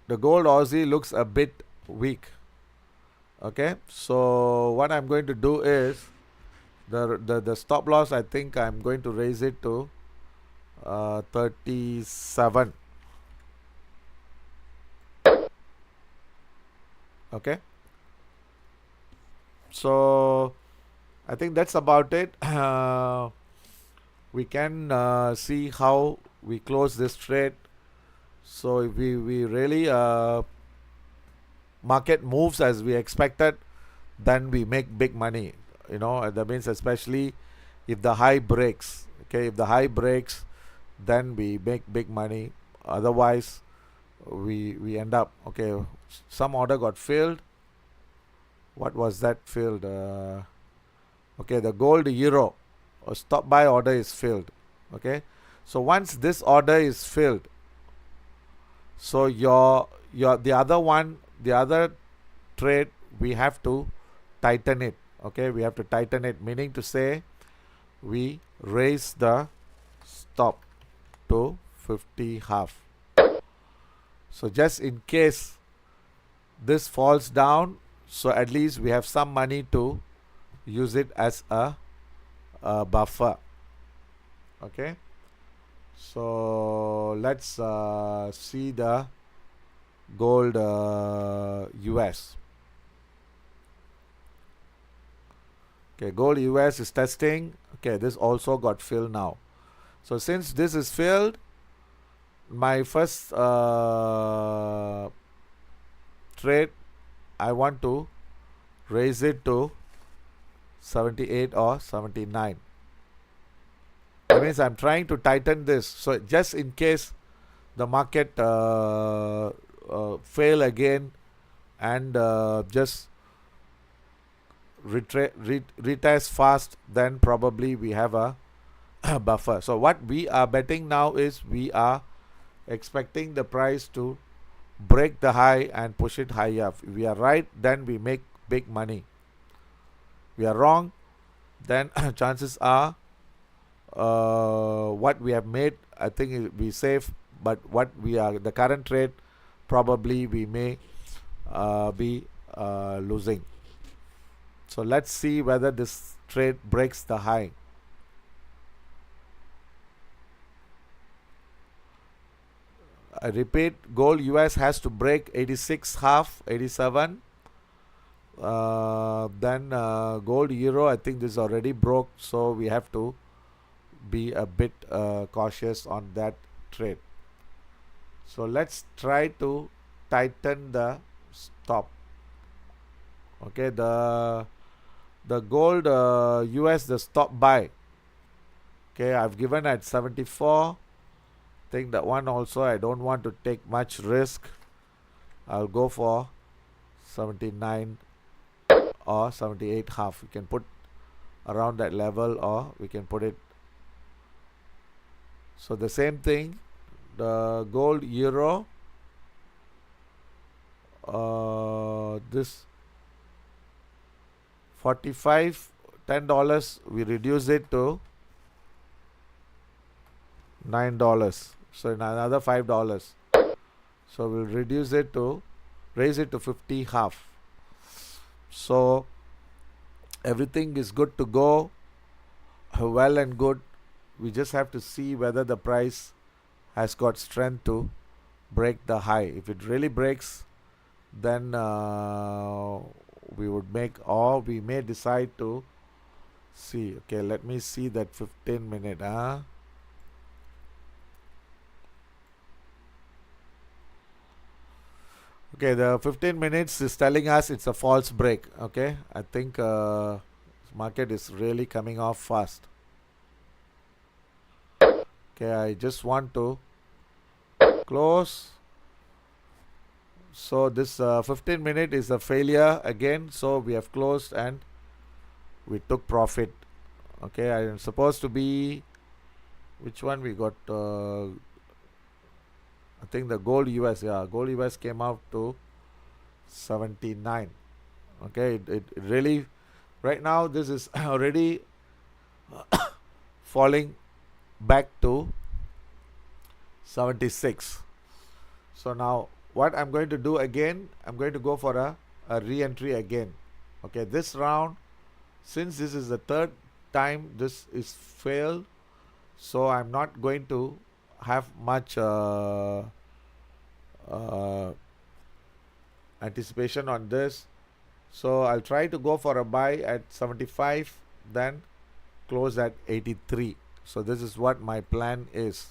the gold Aussie looks a bit weak. Okay, so what I'm going to do is the stop loss, I think I'm going to raise it to 37. Okay, so I think that's about it. We can see how we close this trade. So if we really market moves as we expected, then we make big money. That means especially if the high breaks. Okay, if the high breaks, then we make big money. Otherwise, we end up, okay, some order got filled. What was that filled? Okay, the gold euro stop buy order is filled. Okay, so once this order is filled, so your the other trade, we have to tighten it. Okay, we have to tighten it, meaning to say we raise the stop to 50 half. So just in case this falls down, so at least we have some money to use it as a buffer. Okay, so let's see the gold US. Okay, gold US is testing. Okay, this also got filled now. So since this is filled, my first trade, I want to raise it to 78 or 79. That means I'm trying to tighten this. So just in case the market fail again and just retest fast, then probably we have a buffer. So what we are betting now is we are expecting the price to break the high and push it higher. If we are right, then we make big money. We are wrong, then chances are what we have made, I think we safe, but what we are, the current trade, probably we may be losing. So let's see whether this trade breaks the high. I repeat, gold US has to break 86 half, 87. Then gold euro, I think this already broke, so we have to be a bit cautious on that trade. So let's try to tighten the stop. Okay, the gold US, the stop buy, okay, I've given at 74. Think that one also I don't want to take much risk. I'll go for 79 or 78 half. We can put around that level, or we can put it. So the same thing, the gold euro, this 45, $10, we reduce it to $9. So another $5. So we'll reduce it to, raise it to 50 half. So everything is good to go, well and good. We just have to see whether the price has got strength to break the high. If it really breaks, then we would make, or we may decide to see. Okay, let me see that 15-minute. Okay, the 15 minutes is telling us it's a false break. Okay, I think market is really coming off fast. Okay, I just want to close. So this 15-minute is a failure again. So we have closed and we took profit. Okay, I am supposed to be, which one we got? I think the gold US, yeah, gold US came out to 79. Okay, it really, right now this is already falling back to 76. So now what I'm going to do again, I'm going to go for a re-entry again. Okay, this round, since this is the third time this is failed, so I'm not going to have much anticipation on this. So I'll try to go for a buy at 75, then close at 83. So this is what my plan is.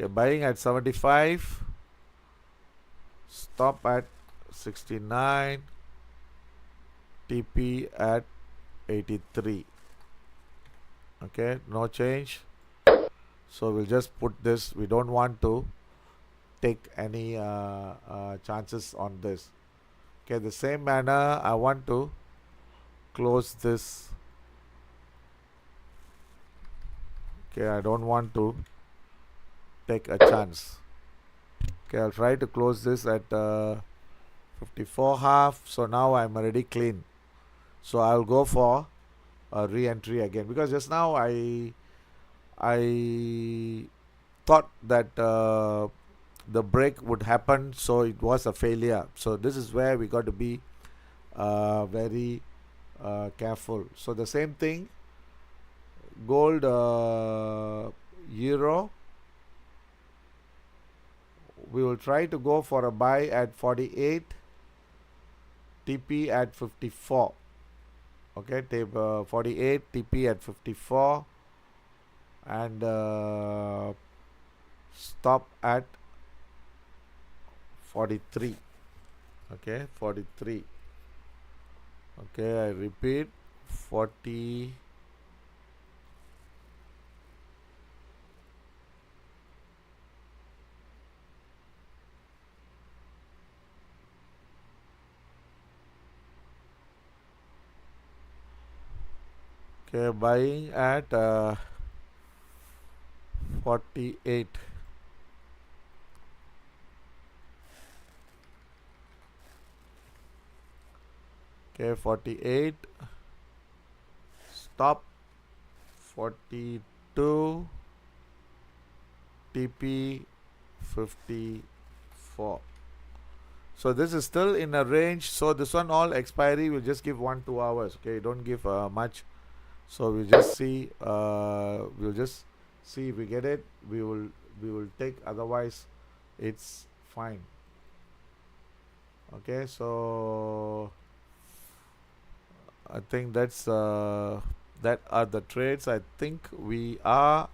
Okay, buying at 75, stop at 69, TP at 83. Okay, no change. So we'll just put this. We don't want to take any chances on this. Okay, the same manner I want to close this. Okay, I don't want to take a chance. Okay, I'll try to close this at 54 half. So now I'm already clean. So I'll go for a re-entry again, because just now I thought that the break would happen, so it was a failure. So this is where we got to be very careful. So the same thing, gold, euro, we will try to go for a buy at 48, TP at 54. Okay, tape 48, TP at 54, and stop at 43. Okay, 43. Okay, I repeat, 40. Okay, buying at 48. Okay, 48. Stop 42. TP 54. So this is still in a range. So this one all expiry will just give 1-2 hours. Okay, don't give much. So we'll just see. We'll just see if we get it. We will take. Otherwise, it's fine. Okay, so I think that's that are the trades. I think we are.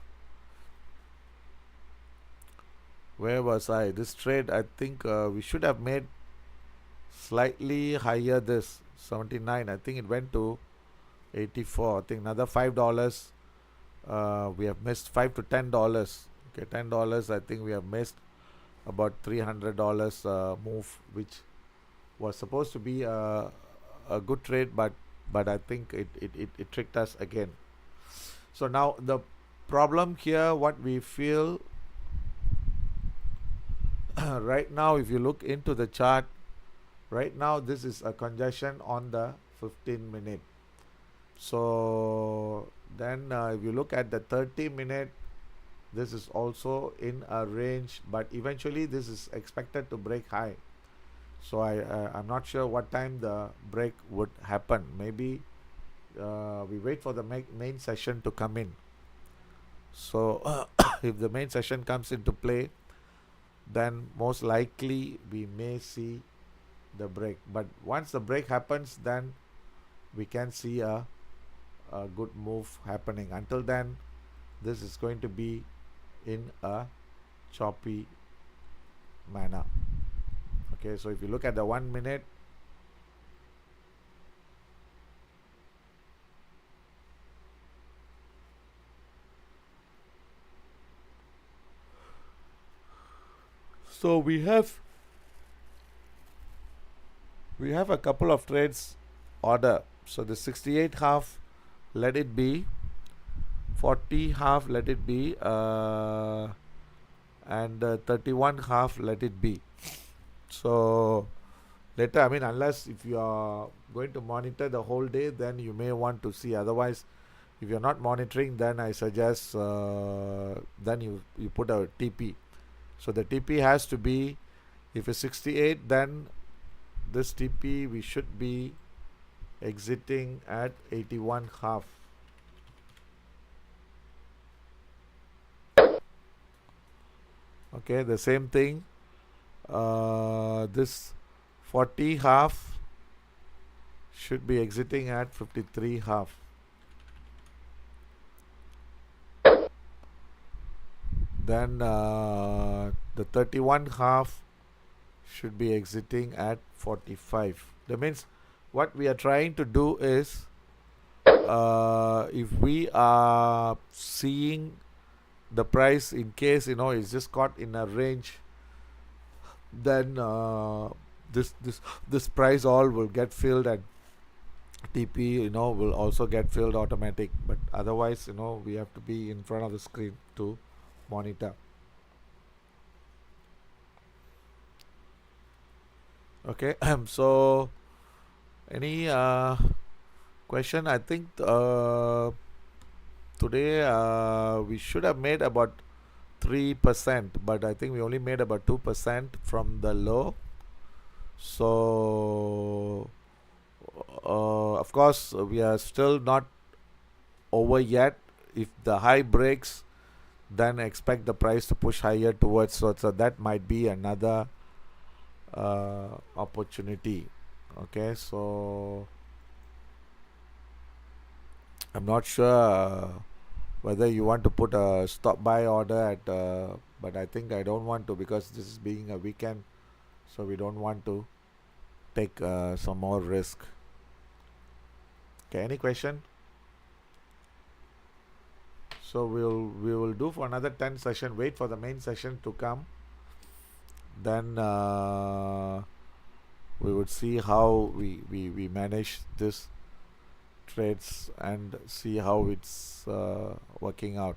Where was I? This trade, I think we should have made slightly higher. This 79. I think it went to 84. I think another $5. We have missed $5 to $10. Okay, $10. I think we have missed about $300 move, which was supposed to be a good trade, but I think it tricked us again. So now the problem here, what we feel right now, if you look into the chart, right now this is a congestion on the 15-minute. So then if you look at the 30-minute, this is also in a range, but eventually this is expected to break high. So I'm not sure what time the break would happen. Maybe we wait for the main session to come in. So if the main session comes into play, then most likely we may see the break. But once the break happens, then we can see a good move happening. Until then, this is going to be in a choppy manner. Okay, so if you look at the 1 minute, so we have a couple of trades order. So the 68 half, let it be, 40 half, let it be, and 31 half, let it be. So later, I mean, unless if you are going to monitor the whole day, then you may want to see. Otherwise, if you're not monitoring, then I suggest then you put a TP. So the TP has to be, if it's 68, then this TP we should be exiting at 81 half. Okay, the same thing. This 40 half should be exiting at 53 half. Then the 31 half should be exiting at 45. That means what we are trying to do is, if we are seeing the price, in case it's just caught in a range, then this price all will get filled, and TP will also get filled automatic. But otherwise we have to be in front of the screen to monitor. Okay. So any question? I think today we should have made about 3%, but I think we only made about 2% from the low. So of course we are still not over yet. If the high breaks, then expect the price to push higher towards, so that might be another opportunity. Okay, so I'm not sure whether you want to put a stop buy order at but I think I don't want to, because this is being a weekend, so we don't want to take some more risk. Okay, any question? So we will do for another 10 session, wait for the main session to come, then we would see how we manage this trades and see how it's working out.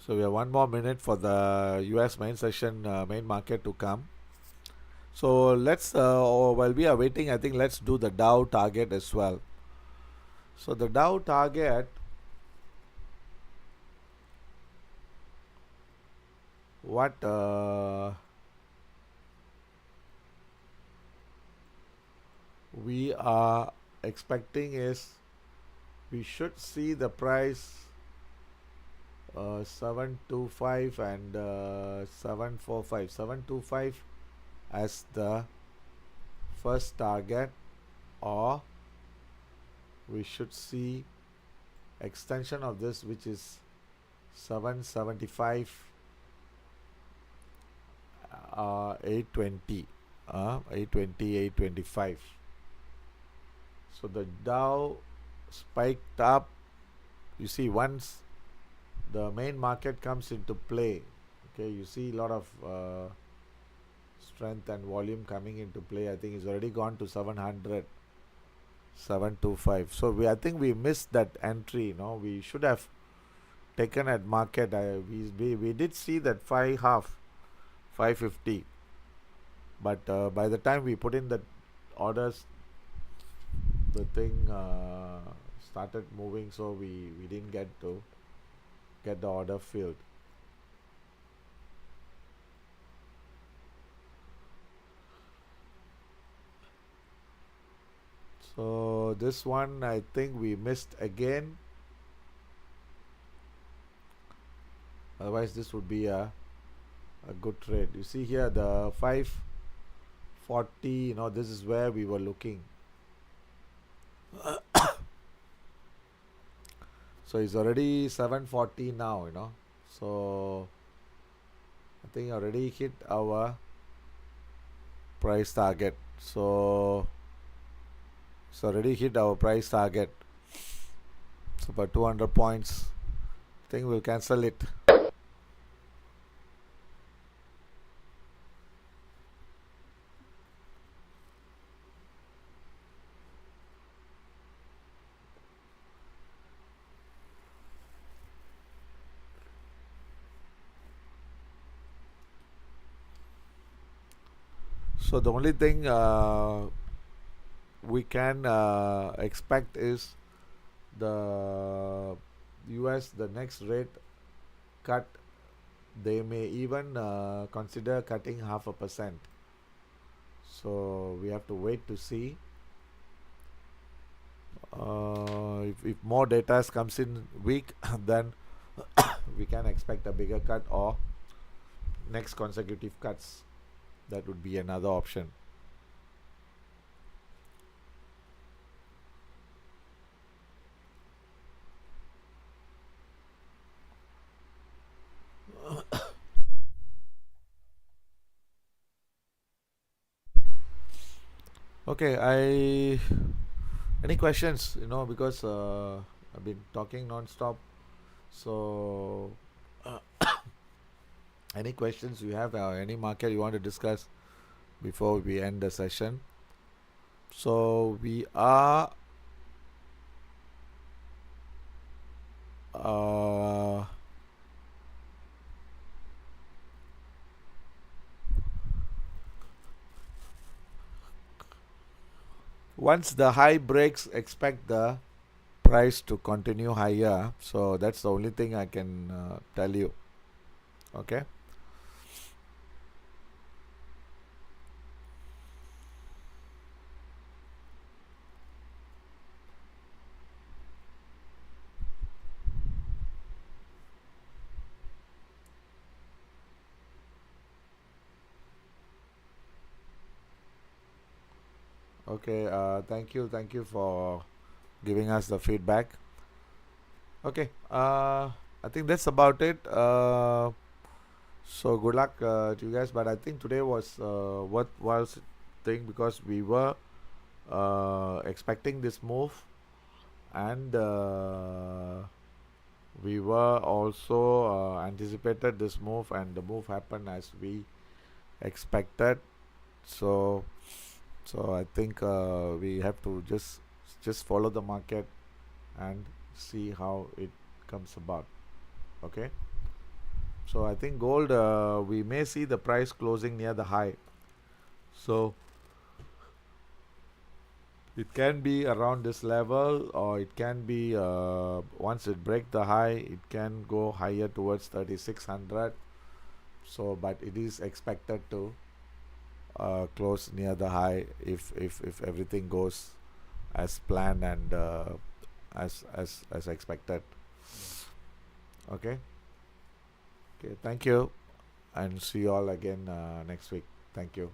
So we have 1 more minute for the US main session, main market to come. So let's while we are waiting, I think let's do the Dow target as well. So the Dow target, what we are expecting is, we should see the price 725 and 745. 725 as the first target, or we should see extension of this, which is 775 820 825. So the Dow spiked up. You see, once the main market comes into play, okay, you see a lot of strength and volume coming into play. I think it's already gone to 700, 725. So I think we missed that entry. We should have taken at market. We did see that 550, but by the time we put in the orders, the thing started moving, so we didn't get to get the order filled. So this one I think we missed again. Otherwise this would be a good trade. You see here the 540, this is where we were looking. So it's already 740 now, so I think already hit our price target. So it's already hit our price target. So about 200 points, I think we'll cancel it. So the only thing we can expect is the US, the next rate cut they may even consider cutting 0.5%. So we have to wait to see if more data comes in weak, then we can expect a bigger cut or next consecutive cuts. That would be another option. Okay, I any questions? Because I've been talking non-stop. So, any questions you have? Any market you want to discuss before we end the session? So we are uh, once the high breaks, expect the price to continue higher. So that's the only thing I can tell you. Okay. Okay. Thank you. Thank you for giving us the feedback. Okay. I think that's about it. So good luck to you guys. But I think today was worthwhile thing because we were expecting this move, and we were also anticipated this move, and the move happened as we expected. So I think we have to just follow the market and see how it comes about. Okay. So I think gold, we may see the price closing near the high. So it can be around this level, or it can be once it break the high, it can go higher towards 3600. So, but it is expected to close near the high if everything goes as planned and as expected. Okay. Okay. Thank you, and see you all again next week. Thank you.